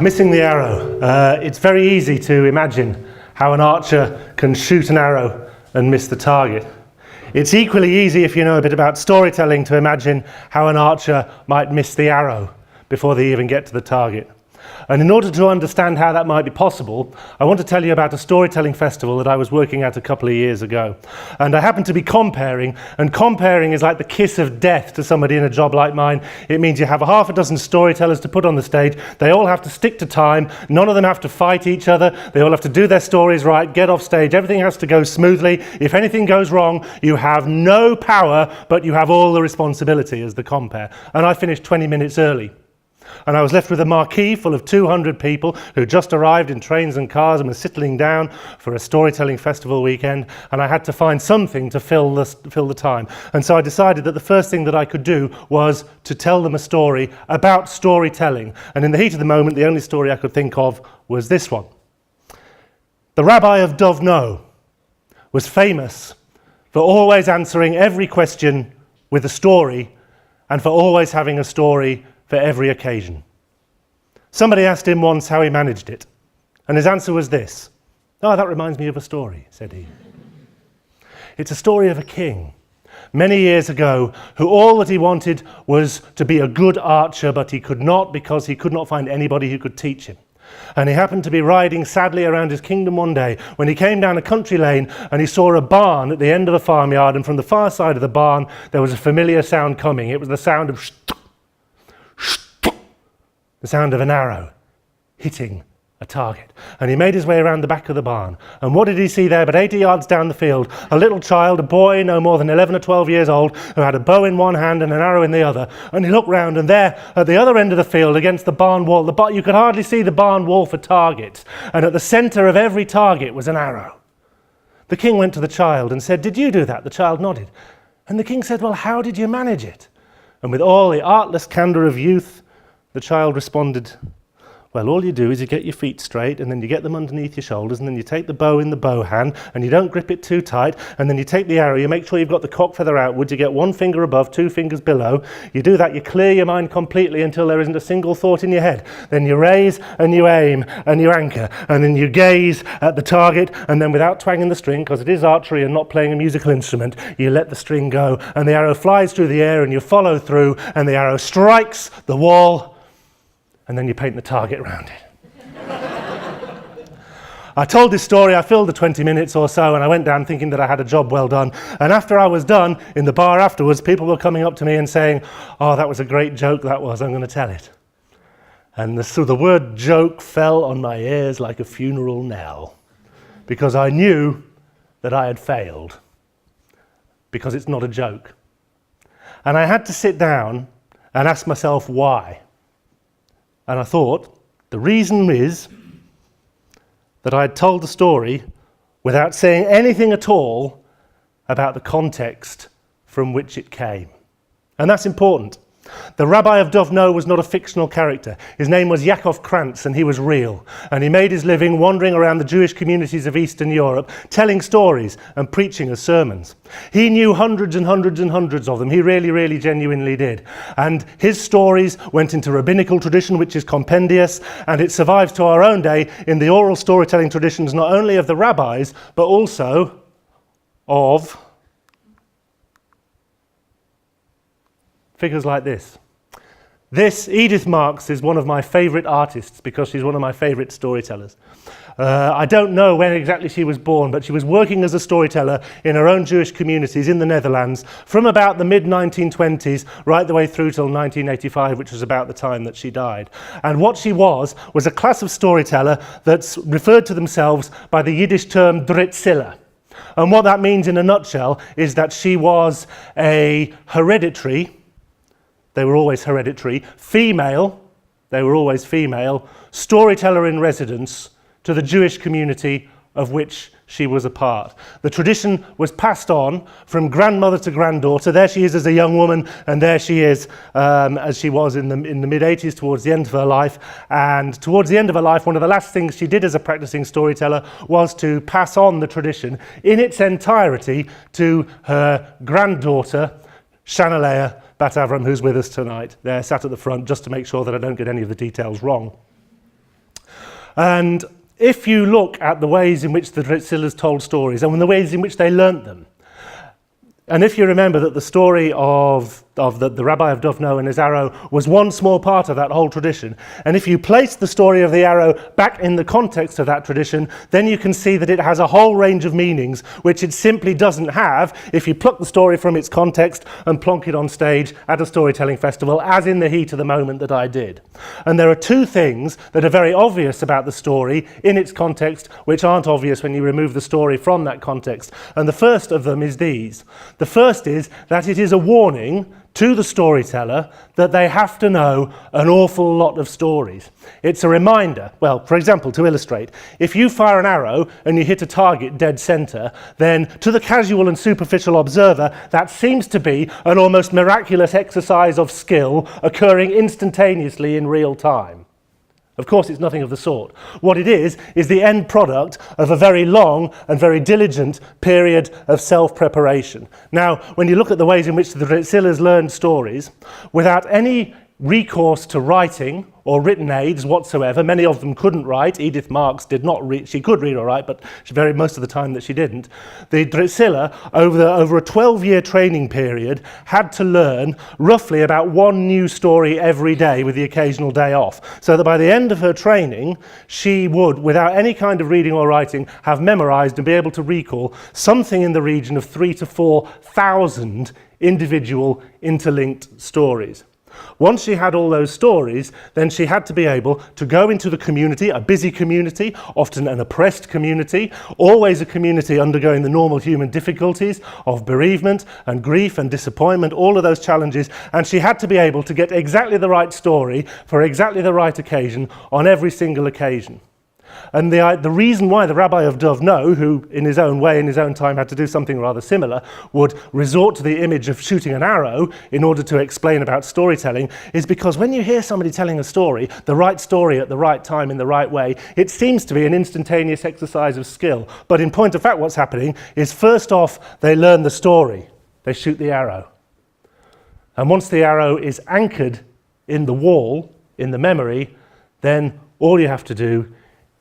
Missing the arrow. It's very easy to imagine how an archer can shoot an arrow and miss the target. It's equally easy, if you know a bit about storytelling, to imagine how an archer might miss the arrow before they even get to the target. And in order to understand how that might be possible, I want to tell you about a storytelling festival that I was working at a couple of years ago. And I happened to be comparing, and comparing is like the kiss of death to somebody in a job like mine. It means you have a half a dozen storytellers to put on the stage. They all have to stick to time. None of them have to fight each other. They all have to do their stories right, get off stage. Everything has to go smoothly. If anything goes wrong, you have no power, but you have all the responsibility as the compare. And I finished 20 minutes early. And I was left with a marquee full of 200 people who just arrived in trains and cars and were settling down for a storytelling festival weekend, and I had to find something to fill the time. And so I decided that the first thing that I could do was to tell them a story about storytelling. And in the heat of the moment, the only story I could think of was this one. The Rabbi of Dovno was famous for always answering every question with a story, and for always having a story for every occasion. Somebody asked him once how he managed it, and his answer was this. "Oh, that reminds me of a story," said he. It's a story of a king many years ago who all that he wanted was to be a good archer, but he could not because he could not find anybody who could teach him. And he happened to be riding sadly around his kingdom one day when he came down a country lane and he saw a barn at the end of a farmyard, and from the far side of the barn there was a familiar sound coming. It was the sound of the sound of an arrow hitting a target. And he made his way around the back of the barn. And what did he see there but 80 yards down the field? A little child, a boy no more than 11 or 12 years old, who had a bow in one hand and an arrow in the other. And he looked round, and there at the other end of the field against the barn wall, you could hardly see the barn wall for targets. And at the centre of every target was an arrow. The king went to the child and said, "Did you do that?" The child nodded. And the king said, "Well, how did you manage it?" And with all the artless candour of youth, the child responded, "Well, all you do is you get your feet straight, and then you get them underneath your shoulders, and then you take the bow in the bow hand, and you don't grip it too tight, and then you take the arrow, you make sure you've got the cock feather outwards, you get one finger above, two fingers below. You do that, you clear your mind completely until there isn't a single thought in your head. Then you raise, and you aim, and you anchor, and then you gaze at the target, and then without twanging the string, because it is archery and not playing a musical instrument, you let the string go, and the arrow flies through the air, and you follow through, and the arrow strikes the wall, and then you paint the target around it." I told this story, I filled the 20 minutes or so, and I went down thinking that I had a job well done. And after I was done, in the bar afterwards, people were coming up to me and saying, "Oh, that was a great joke, that was, I'm going to tell it." And so the word joke fell on my ears like a funeral knell, because I knew that I had failed, because it's not a joke. And I had to sit down and ask myself why. And I thought, the reason is that I had told the story without saying anything at all about the context from which it came. And that's important. The Rabbi of Dovno was not a fictional character. His name was Yaakov Krantz, and he was real. And he made his living wandering around the Jewish communities of Eastern Europe, telling stories and preaching as sermons. He knew hundreds and hundreds and hundreds of them. He really, really genuinely did. And his stories went into rabbinical tradition, which is compendious, and it survives to our own day in the oral storytelling traditions, not only of the rabbis, but also of figures like this. This, Edith Marks, is one of my favourite artists because she's one of my favourite storytellers. I don't know when exactly she was born, but she was working as a storyteller in her own Jewish communities in the Netherlands from about the mid-1920s right the way through till 1985, which was about the time that she died. And what she was a class of storyteller that's referred to themselves by the Yiddish term Dritziller. And what that means in a nutshell is that she was a hereditary, they were always hereditary, female, they were always female, storyteller in residence to the Jewish community of which she was a part. The tradition was passed on from grandmother to granddaughter. There she is as a young woman, and there she is as she was in the mid-80s towards the end of her life. And towards the end of her life, one of the last things she did as a practicing storyteller was to pass on the tradition in its entirety to her granddaughter, Shanalea Bat Avram, who's with us tonight. There, sat at the front, just to make sure that I don't get any of the details wrong. And if you look at the ways in which the Dritsillers told stories and the ways in which they learnt them, and if you remember that the story of the Rabbi of Dovno and his arrow was one small part of that whole tradition, and if you place the story of the arrow back in the context of that tradition, then you can see that it has a whole range of meanings which it simply doesn't have if you pluck the story from its context and plonk it on stage at a storytelling festival, as in the heat of the moment that I did. And there are two things that are very obvious about the story in its context which aren't obvious when you remove the story from that context. And the first of them is these. The first is that it is a warning to the storyteller that they have to know an awful lot of stories. It's a reminder, well, for example, to illustrate, if you fire an arrow and you hit a target dead center, then to the casual and superficial observer, that seems to be an almost miraculous exercise of skill occurring instantaneously in real time. Of course, it's nothing of the sort. What it is the end product of a very long and very diligent period of self-preparation. Now, when you look at the ways in which the Dritsillers learned stories, without any recourse to writing or written aids whatsoever, many of them couldn't write. Edith Marks did not read. She could read or write, but most of the time that she didn't. The Dritsiller, over a 12-year training period, had to learn roughly about one new story every day with the occasional day off. So that by the end of her training, she would, without any kind of reading or writing, have memorized and be able to recall something in the region of 3,000 to 4,000 individual interlinked stories. Once she had all those stories, then she had to be able to go into the community, a busy community, often an oppressed community, always a community undergoing the normal human difficulties of bereavement and grief and disappointment, all of those challenges, and she had to be able to get exactly the right story for exactly the right occasion on every single occasion. And the reason why the Rabbi of Dovno, who in his own way, in his own time, had to do something rather similar, would resort to the image of shooting an arrow in order to explain about storytelling, is because when you hear somebody telling a story, the right story at the right time in the right way, it seems to be an instantaneous exercise of skill. But in point of fact, what's happening is first off, they learn the story. They shoot the arrow. And once the arrow is anchored in the wall, in the memory, then all you have to do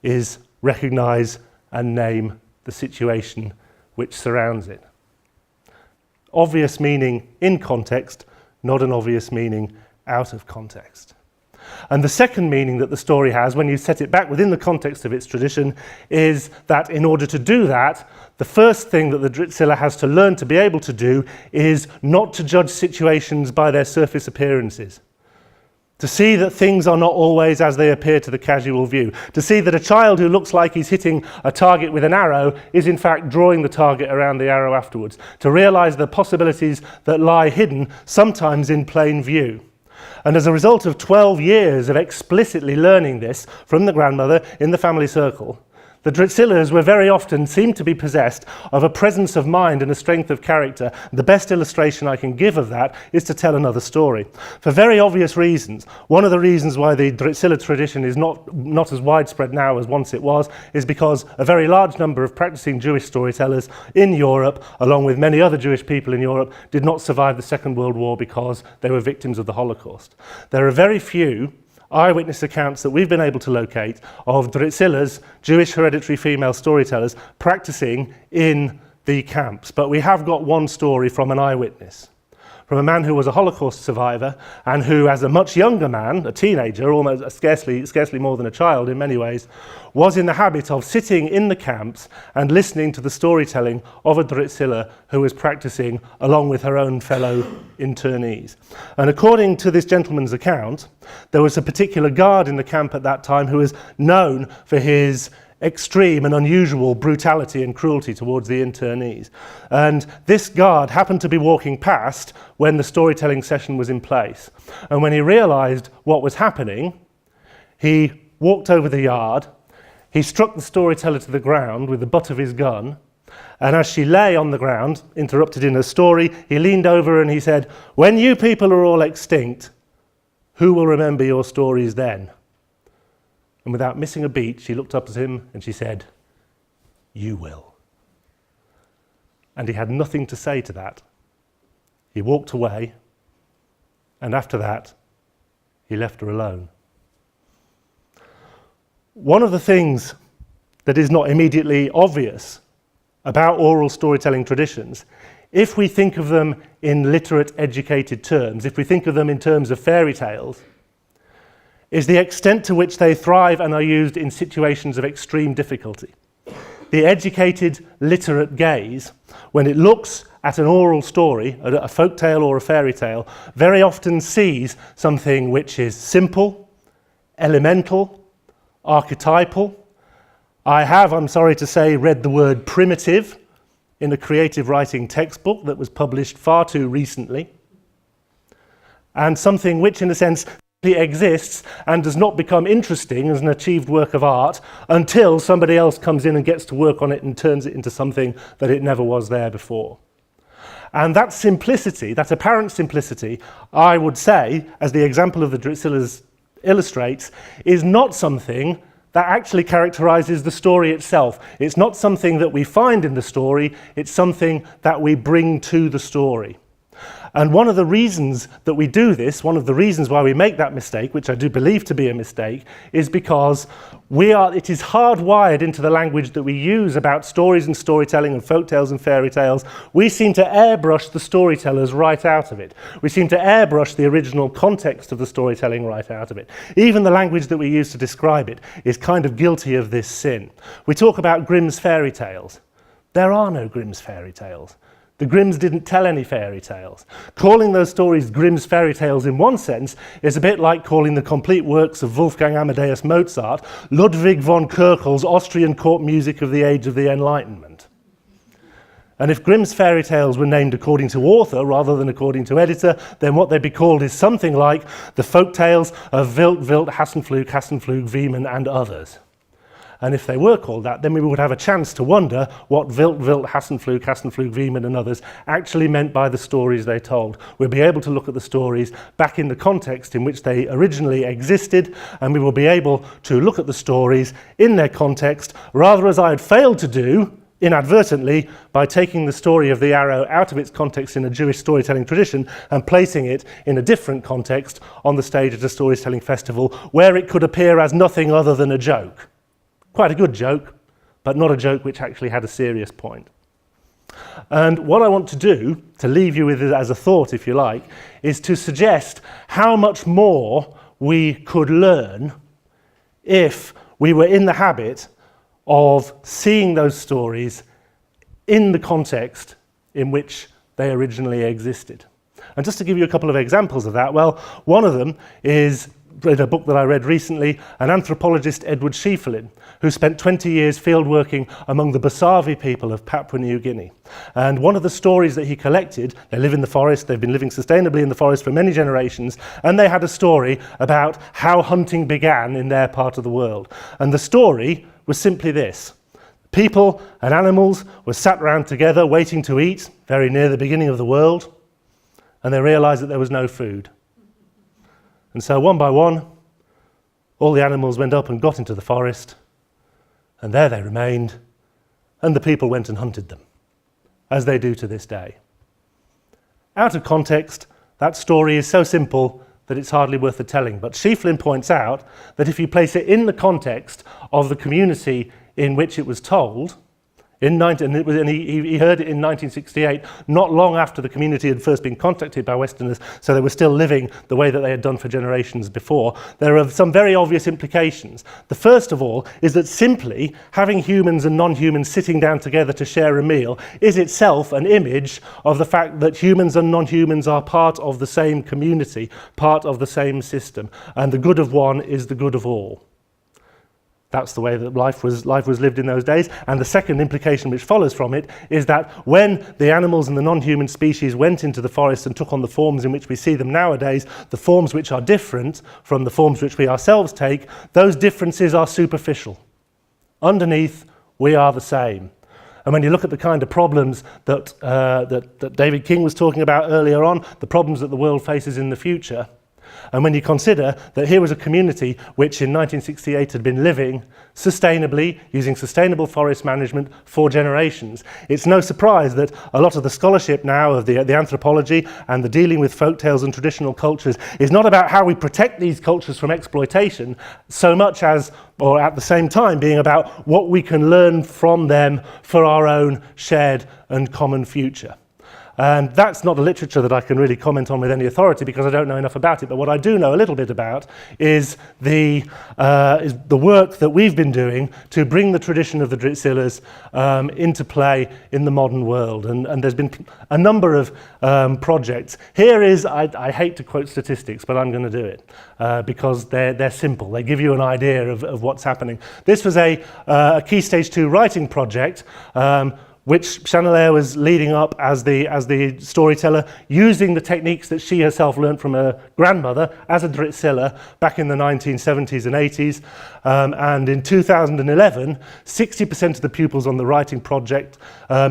is recognize and name the situation which surrounds it. Obvious meaning in context, not an obvious meaning out of context. And the second meaning that the story has, when you set it back within the context of its tradition, is that in order to do that, the first thing that the Dritsiller has to learn to be able to do is not to judge situations by their surface appearances. To see that things are not always as they appear to the casual view. To see that a child who looks like he's hitting a target with an arrow is in fact drawing the target around the arrow afterwards. To realize the possibilities that lie hidden, sometimes in plain view. And as a result of 12 years of explicitly learning this from the grandmother in the family circle, the Dritsillers were very often seemed to be possessed of a presence of mind and a strength of character. The best illustration I can give of that is to tell another story. For very obvious reasons. One of the reasons why the Dritsiller tradition is not as widespread now as once it was is because a very large number of practicing Jewish storytellers in Europe, along with many other Jewish people in Europe, did not survive the Second World War because they were victims of the Holocaust. There are very few eyewitness accounts that we've been able to locate of Dritsillers, Jewish hereditary female storytellers, practicing in the camps. But we have got one story from an eyewitness, from a man who was a Holocaust survivor and who, as a much younger man, a teenager, almost scarcely more than a child in many ways, was in the habit of sitting in the camps and listening to the storytelling of a Dritsiller who was practicing along with her own fellow internees. And according to this gentleman's account, there was a particular guard in the camp at that time who was known for his extreme and unusual brutality and cruelty towards the internees. And this guard happened to be walking past when the storytelling session was in place. And when he realized what was happening, he walked over the yard, he struck the storyteller to the ground with the butt of his gun, and as she lay on the ground, interrupted in her story, he leaned over and he said, "When you people are all extinct, who will remember your stories then?" And without missing a beat, she looked up at him and she said, "You will." And he had nothing to say to that. He walked away, and after that, he left her alone. One of the things that is not immediately obvious about oral storytelling traditions, if we think of them in literate, educated terms, if we think of them in terms of fairy tales, is the extent to which they thrive and are used in situations of extreme difficulty. The educated, literate gaze, when it looks at an oral story, a folk tale or a fairy tale, very often sees something which is simple, elemental, archetypal. I have, I'm sorry to say, read the word primitive in a creative writing textbook that was published far too recently, and something which, in a sense, exists and does not become interesting as an achieved work of art until somebody else comes in and gets to work on it and turns it into something that it never was there before. And that simplicity, that apparent simplicity, I would say, as the example of the Drusillars illustrates, is not something that actually characterizes the story itself. It's not something that we find in the story, it's something that we bring to the story. And one of the reasons that we do this, one of the reasons why we make that mistake, which I do believe to be a mistake, is because it is hardwired into the language that we use about stories and storytelling and folktales and fairy tales. We seem to airbrush the storytellers right out of it. We seem to airbrush the original context of the storytelling right out of it. Even the language that we use to describe it is kind of guilty of this sin. We talk about Grimm's fairy tales. There are no Grimm's fairy tales. The Grimms didn't tell any fairy tales. Calling those stories Grimm's fairy tales in one sense is a bit like calling the complete works of Wolfgang Amadeus Mozart Ludwig von Köchel's Austrian court music of the age of the Enlightenment. And if Grimm's fairy tales were named according to author rather than according to editor, then what they'd be called is something like the folk tales of Wild, Wild, Hassenpflug, Hassenpflug, Wieman and others. And if they were called that, then we would have a chance to wonder what Wild, Wild, Hassenpflug, Hassenpflug, Wieman and others actually meant by the stories they told. We'll be able to look at the stories back in the context in which they originally existed, and we will be able to look at the stories in their context, rather as I had failed to do inadvertently by taking the story of the arrow out of its context in a Jewish storytelling tradition and placing it in a different context on the stage at a storytelling festival where it could appear as nothing other than a joke. Quite a good joke, but not a joke which actually had a serious point. And what I want to do, to leave you with it as a thought, if you like, is to suggest how much more we could learn if we were in the habit of seeing those stories in the context in which they originally existed. And just to give you a couple of examples of that, well, one of them is in a book that I read recently, an anthropologist, Edward Schiefelin, who spent 20 years field working among the Basavi people of Papua New Guinea. And one of the stories that he collected, they live in the forest, they've been living sustainably in the forest for many generations, and they had a story about how hunting began in their part of the world. And the story was simply this. People and animals were sat round together waiting to eat, very near the beginning of the world, and they realized that there was no food. And so one by one, all the animals went up and got into the forest, and there they remained, and the people went and hunted them, as they do to this day. Out of context, that story is so simple that it's hardly worth the telling, but Schiefelin points out that if you place it in the context of the community in which it was told, he heard it in 1968, not long after the community had first been contacted by Westerners, so they were still living the way that they had done for generations before. There are some very obvious implications. The first of all is that simply having humans and non-humans sitting down together to share a meal is itself an image of the fact that humans and non-humans are part of the same community, part of the same system, and the good of one is the good of all. That's the way that life was lived in those days. And the second implication which follows from it is that when the animals and the non-human species went into the forest and took on the forms in which we see them nowadays, the forms which are different from the forms which we ourselves take, those differences are superficial. Underneath, we are the same. And when you look at the kind of problems that David King was talking about earlier on, the problems that the world faces in the future, And when you consider that here was a community which in 1968 had been living sustainably, using sustainable forest management for generations, it's no surprise that a lot of the scholarship now of the anthropology and the dealing with folktales and traditional cultures is not about how we protect these cultures from exploitation so much as, or at the same time, being about what we can learn from them for our own shared and common future. And that's not a literature that I can really comment on with any authority because I don't know enough about it. But what I do know a little bit about is the work that we've been doing to bring the tradition of the Dritzillers into play in the modern world. And there's been a number of projects. Here is, I hate to quote statistics, but I'm going to do it because they're simple. They give you an idea of what's happening. This was a Key Stage 2 writing project which Chanelaire was leading up as the storyteller, using the techniques that she herself learned from her grandmother as a Dritziller back in the 1970s and 80s. And in 2011, 60% of the pupils on the writing project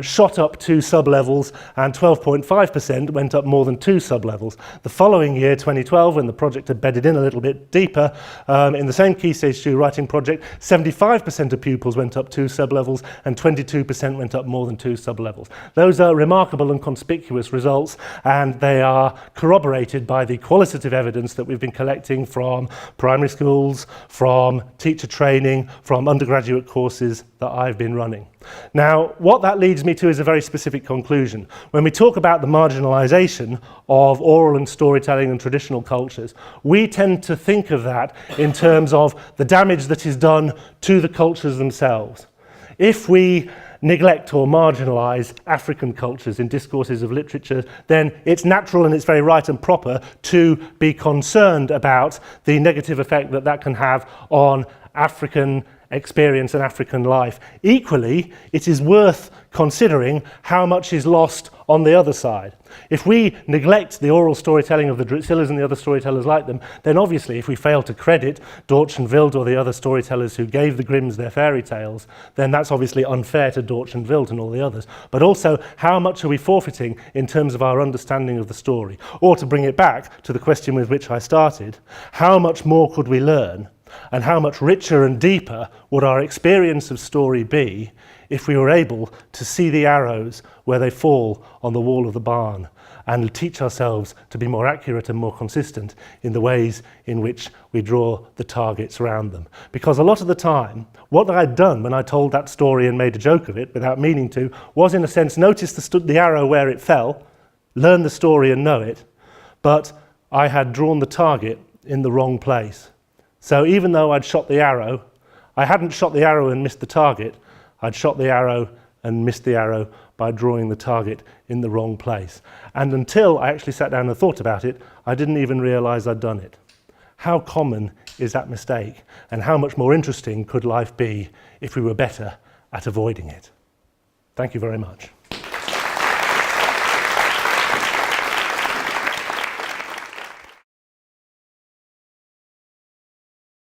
shot up 2 sub-levels, and 12.5% went up more than 2 sub-levels. The following year, 2012, when the project had bedded in a little bit deeper, in the same Key Stage 2 writing project, 75% of pupils went up 2 sub-levels, and 22% went up more than 2 sub-levels. Those are remarkable and conspicuous results, and they are corroborated by the qualitative evidence that we've been collecting from primary schools, from teacher training, from undergraduate courses that I've been running. Now, what that leads me to is a very specific conclusion. When we talk about the marginalization of oral and storytelling and traditional cultures, we tend to think of that in terms of the damage that is done to the cultures themselves. If we neglect or marginalize African cultures in discourses of literature, then it's natural and it's very right and proper to be concerned about the negative effect that that can have on African experience and African life. Equally, it is worth considering how much is lost on the other side. If we neglect the oral storytelling of the Dritzillers and the other storytellers like them, then obviously if we fail to credit Dortch and Wild or the other storytellers who gave the Grimms their fairy tales, then that's obviously unfair to Dortch and Wild and all the others. But also, how much are we forfeiting in terms of our understanding of the story? Or to bring it back to the question with which I started, how much more could we learn? And how much richer and deeper would our experience of story be if we were able to see the arrows where they fall on the wall of the barn and teach ourselves to be more accurate and more consistent in the ways in which we draw the targets around them. Because a lot of the time, what I'd done when I told that story and made a joke of it without meaning to was, in a sense, notice the arrow where it fell, learn the story and know it, but I had drawn the target in the wrong place. So even though I'd shot the arrow, I hadn't shot the arrow and missed the target. I'd shot the arrow and missed the arrow by drawing the target in the wrong place. And until I actually sat down and thought about it, I didn't even realize I'd done it. How common is that mistake? And how much more interesting could life be if we were better at avoiding it? Thank you very much.